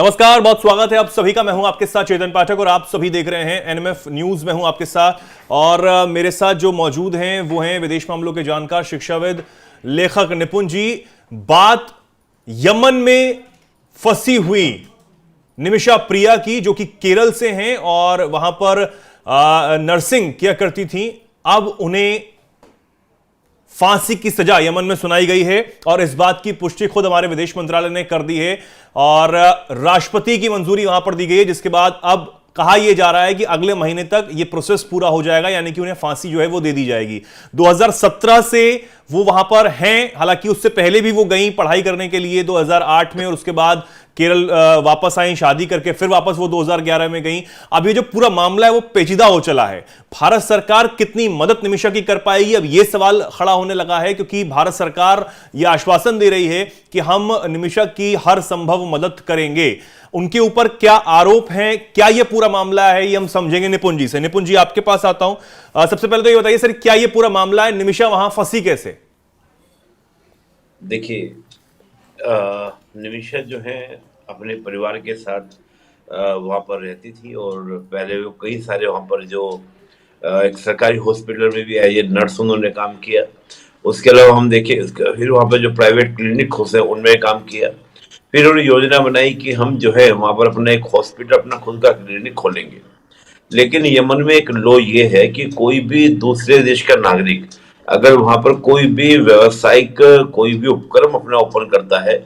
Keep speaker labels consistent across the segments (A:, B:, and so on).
A: नमस्कार, बहुत स्वागत है आप सभी का। मैं हूं आपके साथ चेतन पाठक और आप सभी देख रहे हैं एनएमएफ न्यूज में हूं आपके साथ। और मेरे साथ जो मौजूद हैं वो हैं विदेश मामलों के जानकार, शिक्षाविद, लेखक निपुण जी। बात यमन में फंसी हुई निमिषा प्रिया की, जो कि केरल से हैं और वहां पर नर्सिंग किया करती थी। अब उन्हें फांसी की सजा यमन में सुनाई गई है और इस बात की पुष्टि खुद हमारे विदेश मंत्रालय ने कर दी है और राष्ट्रपति की मंजूरी वहां पर दी गई है, जिसके बाद अब कहा यह जा रहा है कि अगले महीने तक यह प्रोसेस पूरा हो जाएगा, यानी कि उन्हें फांसी जो है वो दे दी जाएगी। 2017 से वो वहां पर हैं, हालांकि उससे पहले भी वो गई पढ़ाई करने के लिए 2008 में, और उसके बाद केरल वापस आई शादी करके, फिर वापस वो 2011 में गई। अब ये जो पूरा मामला है वो पेचीदा हो चला है। भारत सरकार कितनी मदद निमिषा की कर पाएगी, अब ये सवाल खड़ा होने लगा है, क्योंकि भारत सरकार ये आश्वासन दे रही है कि हम निमिषा की हर संभव मदद करेंगे। उनके ऊपर क्या आरोप हैं, क्या ये पूरा मामला है, ये हम समझेंगे निपुण जी से। निपुण जी, आपके पास आता हूं। सबसे पहले तो ये बताइए सर, क्या ये पूरा मामला है, निमिषा वहां फंसी कैसे?
B: देखिए, निमिषा जो है अपने परिवार के साथ वहाँ पर रहती थी और पहले वो कई सारे वहाँ पर जो एक सरकारी हॉस्पिटल में भी एज ए नर्स उन्होंने काम किया। उसके अलावा हम देखें, फिर वहाँ पर जो प्राइवेट क्लिनिक खोले उनमें काम किया। फिर उन्होंने योजना बनाई कि हम जो है वहाँ पर अपना एक हॉस्पिटल, अपना खुद का क्लिनिक खोलेंगे। लेकिन यमन में एक लॉ ये है कि कोई भी दूसरे देश का नागरिक अगर वहां पर कोई भी व्यवसायिक कोई भी उपक्रम अपना ओपन करता है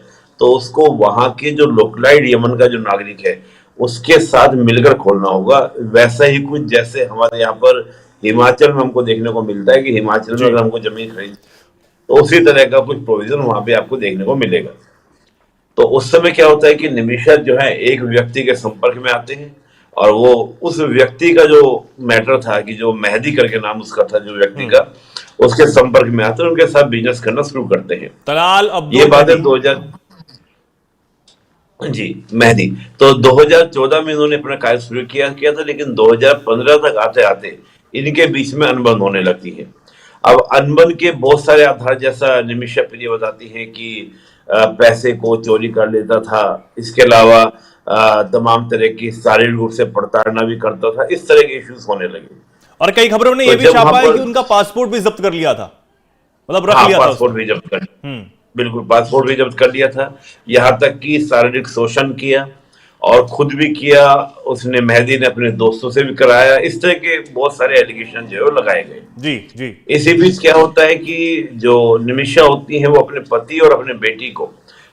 B: तो उसको वहां के जो लोकलाइड यमन का जो नागरिक है उसके साथ मिलकर खोलना होगा। वैसा ही कुछ जैसे हमारे यहाँ पर हिमाचल में हमको देखने को मिलता है कि हिमाचल में अगर हमको जमीन खरीद तो उसी तरह का कुछ प्रोविजन वहां पे आपको देखने को मिलेगा। तो उस समय क्या होता है कि निमिषा जो है एक व्यक्ति के संपर्क में आते हैं और वो उस व्यक्ति का जो मैटर था कि जो मेहदी करके नाम उसका था जो व्यक्ति का, उसके संपर्क में आते हैं, उनके साथ बिजनेस करना शुरू करते हैं।
A: तलाल अब्दुल
B: ये बात है 2000 जी मेहदी। तो 2014 में इन्होंने अपना कार्य शुरू किया था, लेकिन 2015 तक आते आते इनके बीच में अनबन होने लगती है। अब अनबन के बहुत सारे आधार, जैसा निमिषा प्रिय बताती है कि पैसे को चोरी कर लेता था, इसके अलावा तमाम तरह की शारीरिक रूप से प्रताड़ना भी करता था, इस तरह के इश्यूज होने लगे।
A: और कई खबरों ने यह भी छापा है कि उनका पासपोर्ट भी जब्त कर लिया था, मतलब रख लिया था।
B: पासपोर्ट भी जब्त कर, बिल्कुल पासपोर्ट भी जब्त कर लिया था। यहाँ तक कि शारीरिक शोषण किया और खुद भी किया, उसने मेहदी ने अपने दोस्तों से भी कराया। इस तरह के बहुत सारे एलिगेशन जो है वो लगाए गए।
A: जी जी।
B: इसी बीच क्या होता है कि जो निमिषा होती है वो अपने पति और अपने बेटी को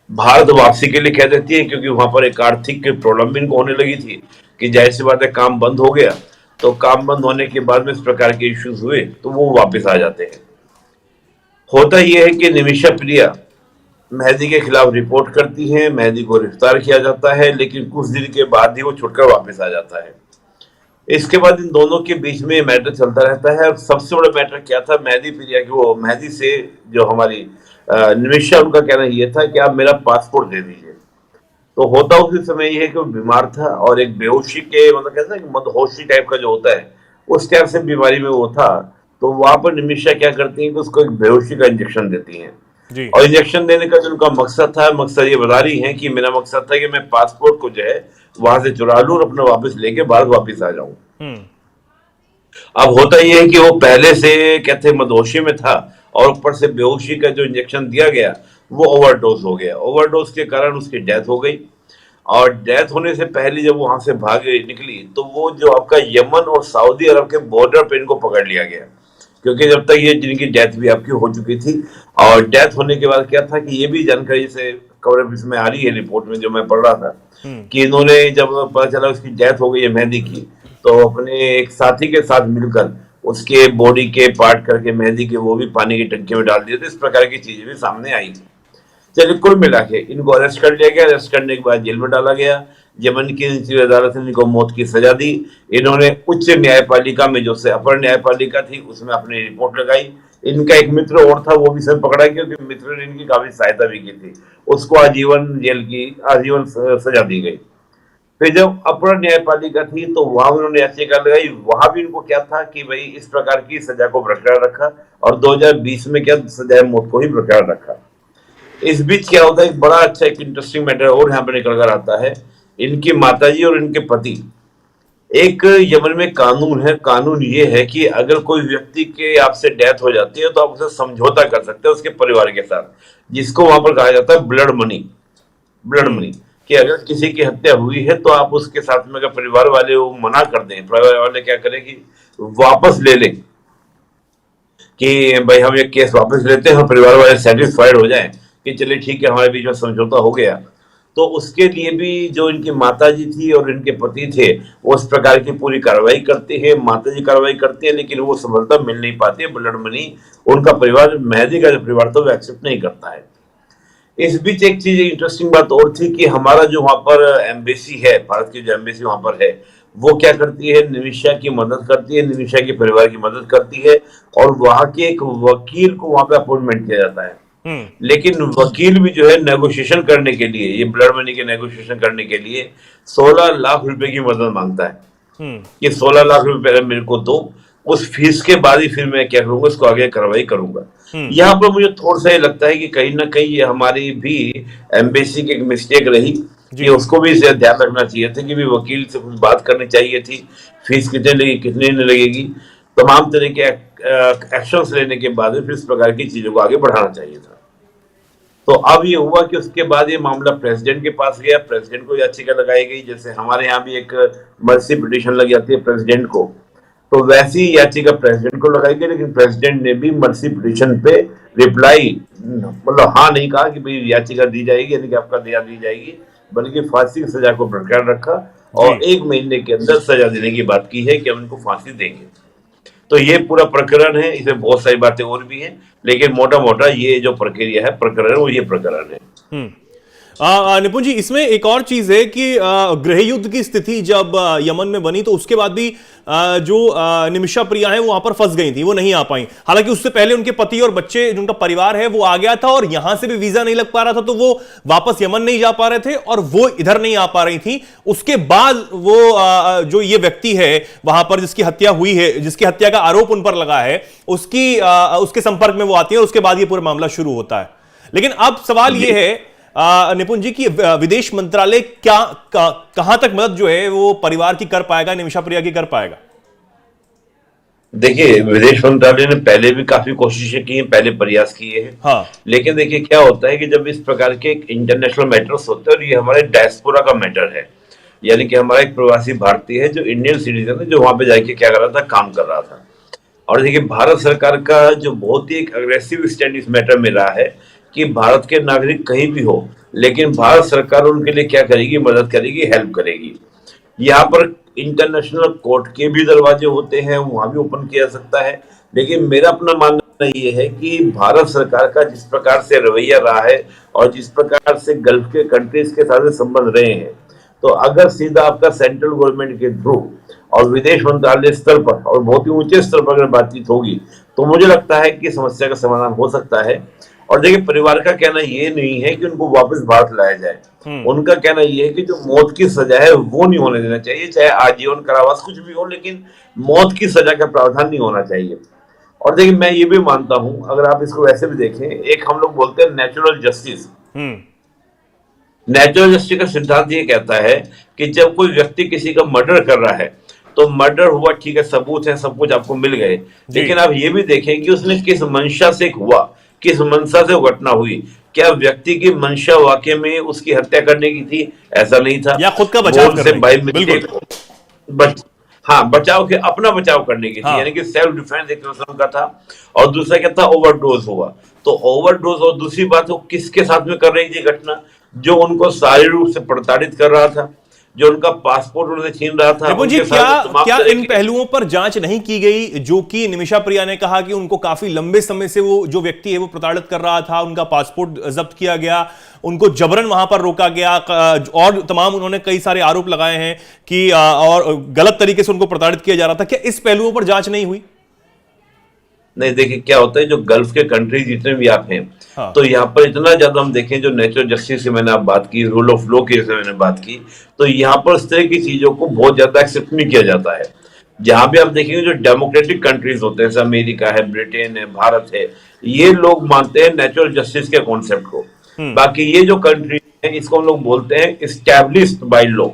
B: भारत वापसी के लिए कह देती है, क्योंकि वहां पर एक आर्थिक प्रॉब्लम भी इनको होने लगी थी कि जाहिर सी बात है काम बंद हो गया। तो काम बंद होने के बाद में इस प्रकार के इश्यूज हुए तो वो वापस आ जाते हैं। होता यह है कि निमिषा प्रिया मेहदी के खिलाफ रिपोर्ट करती है, मेहदी को गिरफ्तार किया जाता है, लेकिन कुछ दिन के बाद ही वो छुटकर वापस आ जाता है। इसके बाद इन दोनों के बीच में मैटर चलता रहता है। और सबसे बड़ा मैटर क्या था, मेहदी प्रिया की, वो मेहदी से जो हमारी निमिषा, उनका कहना यह था कि आप मेरा पासपोर्ट दे दीजिए। तो होता उसी समय यह है कि वो बीमार था और एक बेहोशी के, मतलब कहते हैं मदहोशी टाइप का जो होता है उस टाइप से बीमारी में वो था। तो वहां पर निमिषा क्या करती है कि उसको एक बेहोशी का इंजेक्शन देती है। और इंजेक्शन देने का जो उनका मकसद था, मकसद ये बता रही है कि मेरा मकसद था कि मैं पासपोर्ट को जो है वहां से चुरा लूं और अपना वापस लेके भारत वापस आ जाऊं। अब होता यह है कि वो पहले से कहते मदहोशी में था और ऊपर से बेहोशी का जो इंजेक्शन दिया गया वो ओवरडोज हो गया। ओवरडोज के कारण उसकी डेथ हो गई। और डेथ होने से पहले जब वहां से भाग निकली तो वो जो आपका यमन और सऊदी अरब के बॉर्डर पे इनको पकड़ लिया गया, क्योंकि जब तक ये जिनकी डेथ भी आपकी हो चुकी थी। और डेथ होने के बाद क्या था कि ये भी जानकारी से कवरेज में आ रही है रिपोर्ट में जो मैं पढ़ रहा था कि इन्होंने जब पता चला उसकी डेथ हो गई है मेहदी की, तो अपने एक साथी के साथ मिलकर उसके बॉडी के पार्ट करके मेहदी के वो भी पानी की टंकी में डाल दिए थे। इस प्रकार की चीजें भी सामने आई थी। चलिए, कुल मिला के इनको अरेस्ट कर लिया गया। अरेस्ट करने के बाद जेल में डाला गया। यमन की निचली अदालत ने इनको मौत की सजा दी। इन्होंने उच्च न्यायपालिका में, जो से अपर न्यायपालिका थी, उसमें अपनी रिपोर्ट लगाई। इनका एक मित्र और था, वो भी सब पकड़ा गया, क्योंकि मित्र ने इनकी काफी सहायता भी की थी। उसको आजीवन जेल की आजीवन सजा दी गई। फिर जब अपर न्यायपालिका थी तो वहां उन्होंने याचिका लगाई। वहां भी इनको क्या था कि भाई इस प्रकार की सजा को बरकरार रखा और 2020 में क्या सजा मौत को ही बरकरार रखा। इस बीच क्या होता है, एक बड़ा अच्छा एक इंटरेस्टिंग मैटर और यहाँ पे निकल कर आता है इनकी माताजी और इनके पति। एक यमन में कानून है, कानून ये है कि अगर कोई व्यक्ति के आपसे डेथ हो जाती है तो आप उसे समझौता कर सकते हैं उसके परिवार के साथ, जिसको वहां पर कहा जाता है ब्लड मनी। ब्लड मनी कि अगर किसी की हत्या हुई है तो आप उसके साथ में, अगर परिवार वाले वो मना कर दें, परिवार वाले क्या करें कि वापस ले लें कि भाई हम ये केस वापस लेते हैं, परिवार वाले सेटिस्फाइड हो जाएं कि चलिए ठीक है हमारे बीच में समझौता हो गया, तो उसके लिए भी जो इनकी माताजी थी और इनके पति थे वो इस प्रकार की पूरी कार्रवाई करते हैं। माताजी कार्रवाई करते हैं लेकिन वो सफलता मिल नहीं पाती है। ब्लड मनी उनका परिवार, मेहदी का जो परिवार था वो एक्सेप्ट नहीं करता है। इस बीच एक चीज इंटरेस्टिंग बात और थी कि हमारा जो वहां पर एम्बेसी है, भारत की जो एम्बेसी वहां पर है, वो क्या करती है, निमिषा की मदद करती है, निमिषा के परिवार की मदद करती है और वहां के एक वकील को वहां पे अपॉइंटमेंट किया जाता है। लेकिन वकील भी जो है नेगोशिएशन करने के लिए, ये ब्लड मनी के नेगोशिएशन करने के लिए 16 लाख रुपए की मदद मांगता है कि 16 लाख रुपए मेरे को दो, उस फीस के बाद ही फिर मैं क्या करूंगा, इसको आगे कार्रवाई करूंगा। यहाँ पर मुझे थोड़ा सा ये लगता है कि कहीं ना कहीं ये हमारी भी एम्बेसी की एक मिस्टेक रही कि उसको भी इसे ध्यान रखना चाहिए था कि भी वकील से कुछ बात करनी चाहिए थी, फीस कितने लगेगी कितने नहीं लगेगी, तमाम तरह के एक्शंस लेने के बाद फिर इस प्रकार की चीजों को आगे बढ़ाना चाहिए था। तो अब ये हुआ कि उसके बाद ये मामला प्रेसिडेंट के पास गया, प्रेसिडेंट को याचिका लगाई गई, जैसे हमारे यहाँ भी एक मर्सी पिटीशन लग जाती है प्रेसिडेंट को, तो वैसी याचिका प्रेसिडेंट को लगाई गई, लेकिन प्रेसिडेंट ने भी मर्सी पिटीशन पे रिप्लाई, मतलब हाँ नहीं कहा कि भाई याचिका दी जाएगी यानी कि आपका दया दी जाएगी, बल्कि फांसी की सजा को बरकरार रखा और 1 महीने के अंदर सजा देने की बात की है कि हम इनको फांसी देंगे। तो ये पूरा प्रकरण है, इसमें बहुत सारी बातें और भी हैं, लेकिन मोटा मोटा ये जो प्रक्रिया है, प्रकरण, वो ये प्रकरण है।
A: निपुण जी, इसमें एक और चीज है कि गृह युद्ध की स्थिति जब यमन में बनी तो उसके बाद भी जो निमिषा प्रिया है वो वहां पर फंस गई थी, वो नहीं आ पाई। हालांकि उससे पहले उनके पति और बच्चे, जिनका परिवार है, वो आ गया था और यहां से भी वीजा नहीं लग पा रहा था, तो वो वापस यमन नहीं जा पा रहे थे और वो इधर नहीं आ पा रही थी। उसके बाद वो जो ये व्यक्ति है वहां पर जिसकी हत्या हुई है, जिसकी हत्या का आरोप उन पर लगा है, उसके संपर्क में वो आती है और उसके बाद ये पूरा मामला शुरू होता है। लेकिन अब सवाल ये है निपुण जी की विदेश मंत्रालय कहां तक मदद जो है वो परिवार की कर पाएगा, निमिषा प्रिया की कर पाएगा?
B: देखिए, विदेश मंत्रालय ने पहले भी काफी कोशिशें की हैं, पहले प्रयास किए हैं।
A: हाँ।
B: लेकिन देखिए क्या होता है कि जब इस प्रकार के इंटरनेशनल मैटर्स होते हैं और ये हमारे डायस्पोरा का मैटर है, यानी कि हमारा एक प्रवासी भारतीय है जो इंडियन सिटीजन है, जो वहां पे जाके क्या कर रहा था, काम कर रहा था। और देखिए भारत सरकार का जो बहुत ही एक अग्रेसिव स्टैंड इस मैटर में रहा है कि भारत के नागरिक कहीं भी हो, लेकिन भारत सरकार उनके लिए क्या करेगी, मदद करेगी, हेल्प करेगी। यहाँ पर इंटरनेशनल कोर्ट के भी दरवाजे होते हैं, वहां भी ओपन किया जा सकता है। लेकिन मेरा अपना मानना ये है कि भारत सरकार का जिस प्रकार से रवैया रहा है और जिस प्रकार से गल्फ के कंट्रीज के साथ संबंध रहे हैं, तो अगर सीधा आपका सेंट्रल गवर्नमेंट के थ्रू और विदेश मंत्रालय स्तर पर और बहुत ही ऊंचे स्तर पर अगर बातचीत होगी तो मुझे लगता है कि समस्या का समाधान हो सकता है। और देखिए परिवार का कहना ये नहीं है कि उनको वापस भारत लाया जाए, उनका कहना ये है कि जो मौत की सजा है वो नहीं होने देना चाहिए, चाहे आजीवन कारावास कुछ भी हो, लेकिन मौत की सजा का प्रावधान नहीं होना चाहिए। और देखिए मैं ये भी मानता हूं, अगर आप इसको वैसे भी देखें, एक हम लोग बोलते हैं नेचुरल जस्टिस। नेचुरल जस्टिस का सिद्धांत ये कहता है कि जब कोई व्यक्ति किसी का मर्डर कर रहा है तो मर्डर हुआ, ठीक है, सबूत है, सब कुछ आपको मिल गए, लेकिन आप ये भी देखें कि उसने किस मंशा से हुआ, किस मंशा से वो घटना हुई। क्या व्यक्ति की मंशा वाकई में उसकी हत्या करने की थी? ऐसा नहीं था,
A: या खुद का बचाव
B: से बचाव के, अपना बचाव करने की थी, यानी कि सेल्फ डिफेंस एक किस्म का था। और दूसरा क्या था, ओवरडोज हुआ। तो ओवरडोज, और दूसरी बात वो किसके साथ में कर रही थी घटना, जो उनको शारीरिक रूप से प्रताड़ित कर रहा था, जो उनका पासपोर्ट उन्होंने छीन रहा था।
A: जी, क्या इन पहलुओं पर जांच नहीं की गई, जो कि निमिषा प्रिया ने कहा कि उनको काफी लंबे समय से वो जो व्यक्ति है वो प्रताड़ित कर रहा था, उनका पासपोर्ट जब्त किया गया, उनको जबरन वहां पर रोका गया, और तमाम उन्होंने कई सारे आरोप लगाए हैं कि और गलत तरीके से उनको प्रताड़ित किया जा रहा था। क्या इस पहलुओं पर जांच नहीं हुई?
B: नहीं, देखिए क्या होता है, जो गल्फ के कंट्रीज जितने भी आप हैं, तो यहाँ पर इतना ज्यादा हम देखें, जो नेचुरल जस्टिस की मैंने आप बात की, रूल ऑफ लॉ की जैसे मैंने बात की, तो यहाँ पर इस तरह की चीजों को बहुत ज्यादा एक्सेप्ट नहीं किया जाता है। जहां भी आप देखेंगे जो डेमोक्रेटिक कंट्रीज होते हैं, जैसे अमेरिका है, ब्रिटेन है, भारत है, ये लोग मानते हैं नेचुरल जस्टिस के कॉन्सेप्ट को। बाकी ये जो कंट्री इसको हम लोग बोलते हैं इस्टेब्लिश्ड बाय लॉ,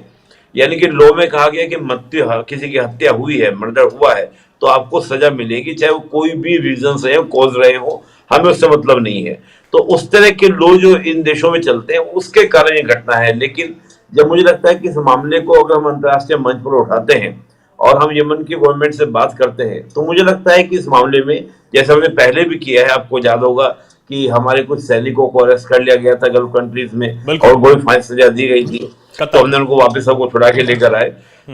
B: यानी कि लॉ में कहा गया कि मृत्यु किसी की हत्या हुई है, मर्डर हुआ है, तो आपको सजा मिलेगी, चाहे वो कोई भी रीजन से हो, कॉज रहे हो, हमें उससे मतलब नहीं है। तो उस तरह के लॉ जो इन देशों में चलते हैं उसके कारण ये घटना है। लेकिन जब मुझे लगता है कि इस मामले को अगर हम अंतर्राष्ट्रीय मंच पर उठाते हैं और हम यमन की गवर्नमेंट से बात करते हैं, तो मुझे लगता है कि इस मामले में, जैसे हमने पहले भी किया है, आपको याद होगा कि हमारे कुछ सैनिकों को अरेस्ट कर लिया गया था गल्फ कंट्रीज में
A: बिल्कुल।
B: और गोली फांसी सजा दी गई थी, तो हमने उनको वापस सबको छुड़ा के लेकर आए।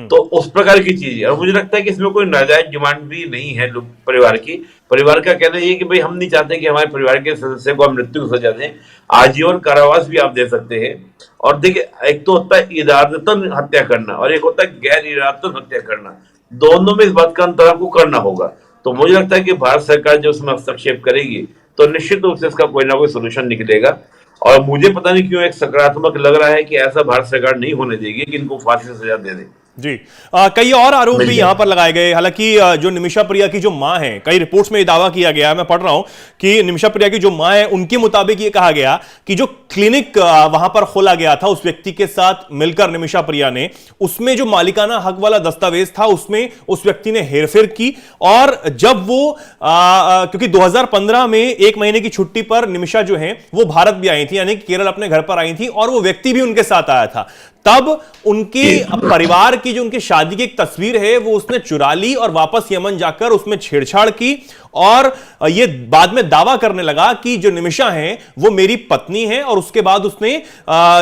B: तो उस प्रकार की चीज है, और मुझे लगता है कि इसमें कोई नाजायज डिमांड भी नहीं है परिवार की। परिवार का कहना ये है कि भाई हम नहीं चाहते कि हमारे परिवार के सदस्य को हम मृत्यु की सजा दें, आजीवन कारावास भी आप दे सकते हैं। और देखिए, एक तो होता है इरादतन हत्या करना और एक होता है गैर इरादतन हत्या करना, दोनों में इस बात का अंतर आपको करना होगा। तो मुझे लगता है कि भारत सरकार जब उसमें हस्तक्षेप करेगी तो निश्चित रूप से इसका कोई ना कोई सोल्यूशन निकलेगा। और मुझे पता नहीं क्यों एक सकारात्मक लग रहा है कि ऐसा भारत सरकार नहीं होने देगी कि इनको फांसी से सजा दे दे।
A: जी। कई और आरोप भी यहां पर लगाए गए। हालांकि जो निमिषा प्रिया की जो मां है, कई रिपोर्ट्स में ये दावा किया गया है, मैं पढ़ रहा हूं कि निमिषा प्रिया की जो मां है उनके मुताबिक ये कहा गया कि जो क्लिनिक वहां पर खोला गया था उस व्यक्ति के साथ मिलकर निमिषा प्रिया ने, उसमें जो मालिकाना हक वाला दस्तावेज था उसमें उस व्यक्ति ने हेरफेर की। और जब वो क्योंकि 2015 में 1 महीने की छुट्टी पर निमिषा जो है वो भारत भी आई थी, यानी केरल अपने घर पर आई थी, और वो व्यक्ति भी उनके साथ आया था। तब उनके परिवार की जो उनकी शादी की एक तस्वीर है वो उसने चुरा ली और वापस यमन जाकर उसमें छेड़छाड़ की, और ये बाद में दावा करने लगा कि जो निमिषा है वो मेरी पत्नी है, और उसके बाद उसने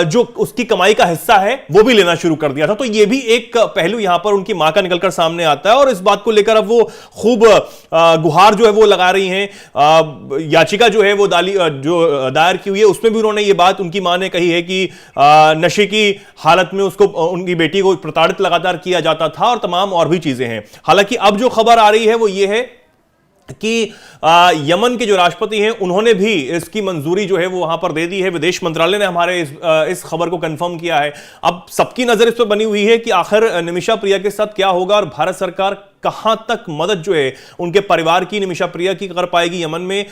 A: जो उसकी कमाई का हिस्सा है वो भी लेना शुरू कर दिया था। तो ये भी एक पहलू यहां पर उनकी मां का निकलकर सामने आता है, और इस बात को लेकर अब वो खूब गुहार जो है वो लगा रही हैं। याचिका जो है वो जो दायर की हुई है उसमें भी उन्होंने ये बात उनकी मां ने कही है कि नशे की हालत में उसको, उनकी बेटी को प्रताड़ित लगातार किया जाता था, और तमाम और भी चीजें हैं। हालांकि अब जो खबर आ रही है वो ये है कि यमन के जो राष्ट्रपति हैं उन्होंने भी इसकी मंजूरी जो है वो वहां पर दे दी है। विदेश मंत्रालय ने हमारे इस खबर को कंफर्म किया है। अब सबकी नजर इस पर बनी हुई है कि आखिर निमिषा प्रिया के साथ क्या होगा, और भारत सरकार कहां तक मदद जो है उनके परिवार की, निमिषा प्रिया की कर पाएगी यमन में।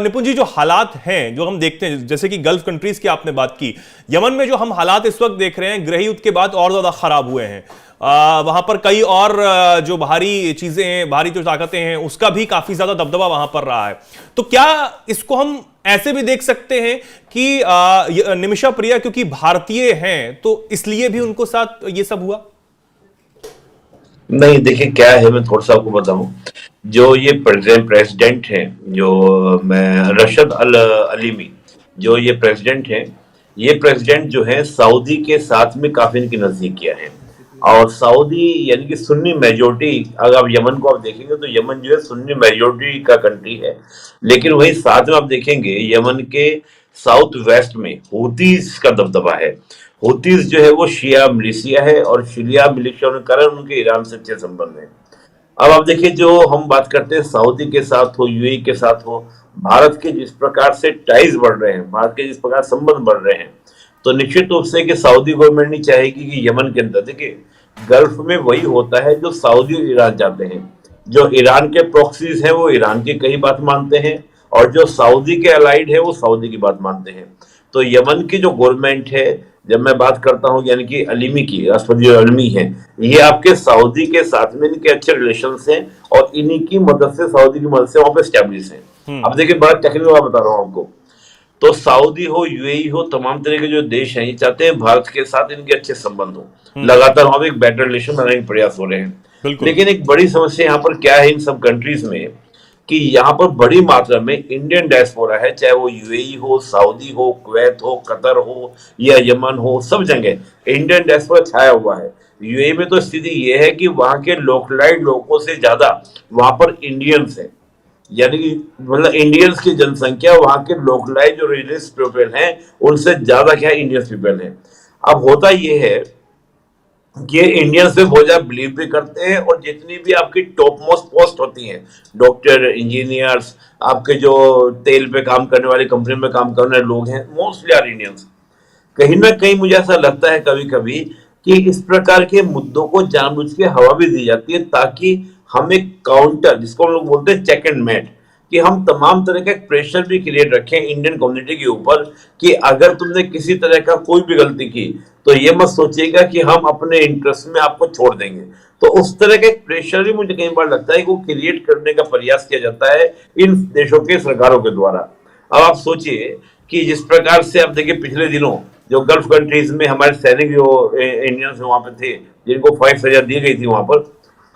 A: निपुण जी, जो हालात हैं जो हम देखते हैं, जैसे कि गल्फ कंट्रीज की आपने बात की, यमन में जो हम हालात इस वक्त देख रहे हैं गृह युद्ध के बाद और ज्यादा खराब हुए हैं। वहां पर कई और जो बाहरी चीजें हैं, बाहरी जो ताकतें हैं, उसका भी काफी ज्यादा दबदबा वहां पर रहा है। तो क्या इसको हम ऐसे भी देख सकते हैं कि निमिषा प्रिया क्योंकि भारतीय हैं तो इसलिए भी उनको साथ ये सब हुआ?
B: नहीं, देखिए क्या है, मैं थोड़ा सा आपको बताऊं। जो ये प्रेसिडेंट हैं, जो मैं रशद अल अलीमी, जो ये प्रेसिडेंट हैं, ये प्रेसिडेंट जो है सऊदी के साथ में काफी इनकी नजदीकियां हैं। और सऊदी यानी कि सुन्नी मेजोरिटी, अगर आप यमन को आप देखेंगे तो यमन जो है सुन्नी मेजोरिटी का कंट्री है। लेकिन वही साथ में आप देखेंगे यमन के साउथ वेस्ट में हूतीज का दबदबा है। हूतीज जो है वो शिया मिलिशिया है, और शिया मिलिशिया होने के कारण उनके ईरान से अच्छे संबंध हैं। अब आप देखिए, जो हम बात करते हैं सऊदी के साथ हो, यूएई के साथ हो, भारत के जिस प्रकार से टाइज बढ़ रहे हैं, भारत के जिस प्रकार संबंध बढ़ रहे हैं, तो निश्चित रूप से कि सऊदी गवर्नमेंट नहीं चाहेगी कि यमन के अंदर, देखिए गल्फ में वही होता है जो सऊदी और ईरान चाहते हैं। जो ईरान के प्रॉक्सीज हैं वो ईरान की कई बात मानते हैं, और जो सऊदी के अलाइड है वो सऊदी की बात मानते हैं। तो यमन की जो गवर्नमेंट है, जब मैं बात करता हूं यानी कि अलीमी की, राष्ट्रपति अलीमी है, ये आपके सऊदी के साथ में इनके अच्छे रिलेशंस हैं, और इन्हीं की मदद से, सऊदी की मदद से वहां पे स्टैब्लिश है। अब देखिए, बड़ा टेक्निकल बात बता रहा हूं आपको। तो सऊदी हो, यूएई हो, तमाम तरह के जो देश हैं ये चाहते हैं भारत के साथ इनके अच्छे संबंध हो। लगातार वहां पे एक बेटर रिलेशन बनाने के प्रयास हो रहे हैं। लेकिन एक बड़ी समस्या यहाँ पर क्या है इन सब कंट्रीज में, कि यहाँ पर बड़ी मात्रा में इंडियन डायस्पोरा है, चाहे वो यूएई हो, सऊदी हो, कुवैत हो, कतर हो या यमन हो, सब जगह इंडियन डायस्पोरा छाया हुआ है। यूएई में तो स्थिति ये है कि वहां के लोकलाइट लोगों से ज्यादा वहां पर इंडियंस है, यानी कि मतलब इंडियंस की जनसंख्या वहां के लोकलाइट जो रिलीजियस पीपल हैं उनसे ज्यादा क्या इंडियंस पीपल हैं। अब होता ये है कि इंडियंस में बहुत ज्यादा बिलीव भी करते हैं, और जितनी भी आपकी टॉप मोस्ट पोस्ट होती हैं, डॉक्टर, इंजीनियर्स, आपके जो तेल पे काम करने वाली कंपनी में काम करने वाले लोग हैं, मोस्टली आर इंडियंस। कहीं ना कहीं मुझे ऐसा लगता है कभी कभी कि इस प्रकार के मुद्दों को जानबूझ के हवा भी दी जाती है, ताकि हम एक काउंटर, जिसको हम लोग बोलते हैं चेक एंड मेट, कि हम तमाम तरह का एक प्रेशर भी क्रिएट रखें इंडियन कम्युनिटी के ऊपर कि अगर तुमने किसी तरह का कोई भी गलती की तो ये मत सोचिएगा कि हम अपने इंटरेस्ट में आपको छोड़ देंगे। तो उस तरह का एक प्रेशर भी मुझे कई बार लगता है कि वो क्रिएट करने का प्रयास किया जाता है इन देशों के सरकारों के द्वारा। अब आप सोचिए कि जिस प्रकार से आप देखिए पिछले दिनों जो गल्फ कंट्रीज में हमारे सैनिक जो इंडियंस वहां पे थे जिनको 5 सजा दी गई थी वहां पर,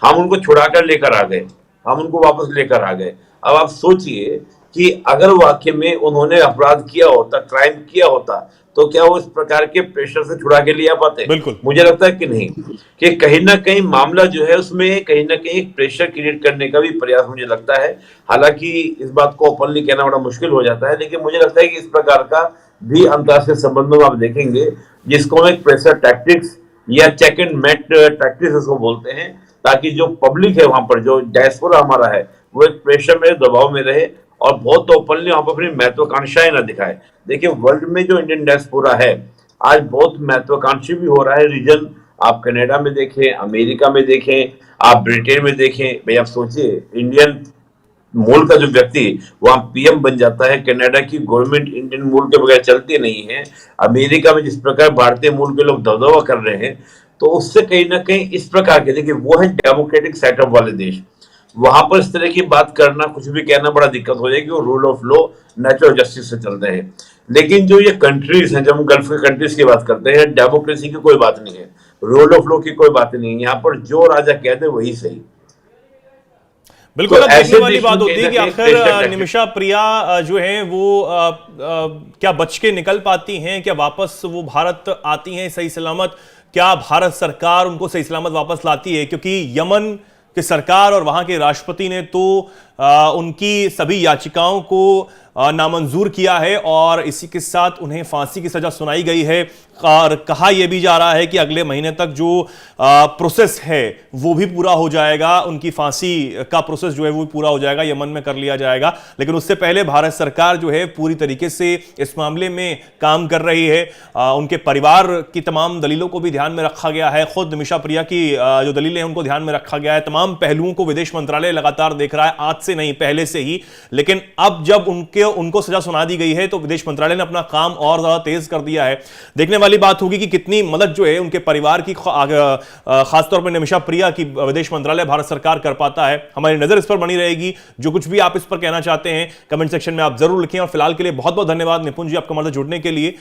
B: हम उनको छुड़ा कर लेकर आ गए, हम उनको वापस लेकर आ गए। अब आप सोचिए कि अगर वाकई में उन्होंने अपराध किया होता, क्राइम किया होता, तो क्या वो इस प्रकार के प्रेशर से छुड़ा के ले आ पाते?
A: बिल्कुल।
B: मुझे लगता है कि नहीं, कि कहीं ना कहीं मामला जो है उसमें कहीं ना कहीं एक प्रेशर क्रिएट करने का भी प्रयास मुझे लगता है। हालांकि इस बात को ओपनली कहना बड़ा मुश्किल हो जाता है, लेकिन मुझे लगता है कि इस प्रकार का भी अंतर्राष्ट्रीय संबंधों में आप देखेंगे जिसको हम एक प्रेशर टैक्टिक्स या चेक एंड मेट टैक्टिक्स इसको बोलते हैं, ताकि जो पब्लिक है वहां पर, जो डायस्पोरा हमारा है, वो एक प्रेशर में, दबाव में रहे और बहुत ओपनली वहां पर अपनी महत्वाकांक्षाएं ना दिखाए। देखिए वर्ल्ड में जो इंडियन डायस्पोरा है आज बहुत महत्वाकांक्षी भी हो रहा है रीजन। आप कनाडा में देखें, अमेरिका में देखें, आप ब्रिटेन में देखें, भाई आप सोचिए इंडियन मूल का जो व्यक्ति वहां पीएम बन जाता है, कनाडा की गवर्नमेंट इंडियन मूल के बगैर चलती नहीं है, अमेरिका में जिस प्रकार भारतीय मूल के लोग दबदबा कर रहे हैं, तो उससे कहीं ना कहीं इस प्रकार के, देखिए वो है डेमोक्रेटिक सेटअप वाले देश, वहां पर इस तरह की बात करना, कुछ भी कहना बड़ा दिक्कत हो जाएगी। वो rule of law, natural justice से चलते हैं। लेकिन जो ये कंट्रीज हैं, जब हम गल्फ के कंट्रीज की बात करते हैं, डेमोक्रेसी की कोई बात नहीं है, रूल ऑफ लॉ की कोई बात नहीं है, यहाँ पर जो राजा कह दे वही सही।
A: बिल्कुल।
B: तो
A: अब देखने
B: ऐसे
A: वाली
B: देश
A: बात
B: में
A: होती है कि
B: कहीं ना
A: आखिर
B: कहीं
A: निमिषा प्रिया जो है वो क्या बच के निकल पाती हैं, क्या वापस वो भारत आती हैं सही सलामत, क्या भारत सरकार उनको सही सलामत वापस लाती है? क्योंकि यमन की सरकार और वहां के राष्ट्रपति ने तो उनकी सभी याचिकाओं को नामंजूर किया है और इसी के साथ उन्हें फांसी की सजा सुनाई गई है। और कहा यह भी जा रहा है कि अगले महीने तक जो प्रोसेस है वो भी पूरा हो जाएगा, उनकी फांसी का प्रोसेस जो है वो भी पूरा हो जाएगा, यमन में कर लिया जाएगा। लेकिन उससे पहले भारत सरकार जो है पूरी तरीके से इस मामले में काम कर रही है। उनके परिवार की तमाम दलीलों को भी ध्यान में रखा गया है, खुद निमिषा प्रिया की जो दलीलें हैं उनको ध्यान में रखा गया है। तमाम पहलुओं को विदेश मंत्रालय लगातार देख रहा है, आज से नहीं पहले से ही। लेकिन अब जब उनको सजा सुना दी गई है तो विदेश मंत्रालय ने अपना काम और ज्यादा तेज कर दिया है। देखने वाली बात होगी कि कितनी मदद जो है उनके परिवार की, खासतौर पर निमिषा प्रिया की, विदेश मंत्रालय भारत सरकार कर पाता है। हमारी नजर इस पर बनी रहेगी। जो कुछ भी आप इस पर कहना चाहते हैं कमेंट सेक्शन में आप जरूर लिखें। और फिलहाल के लिए बहुत बहुत धन्यवाद निपुण जी, आपका हमारे जुड़ने के लिए।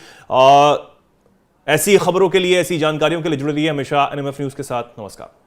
A: ऐसी खबरों के लिए, ऐसी जानकारियों के लिए जुड़े रहिए हमेशा एनएमएफ न्यूज के साथ। नमस्कार।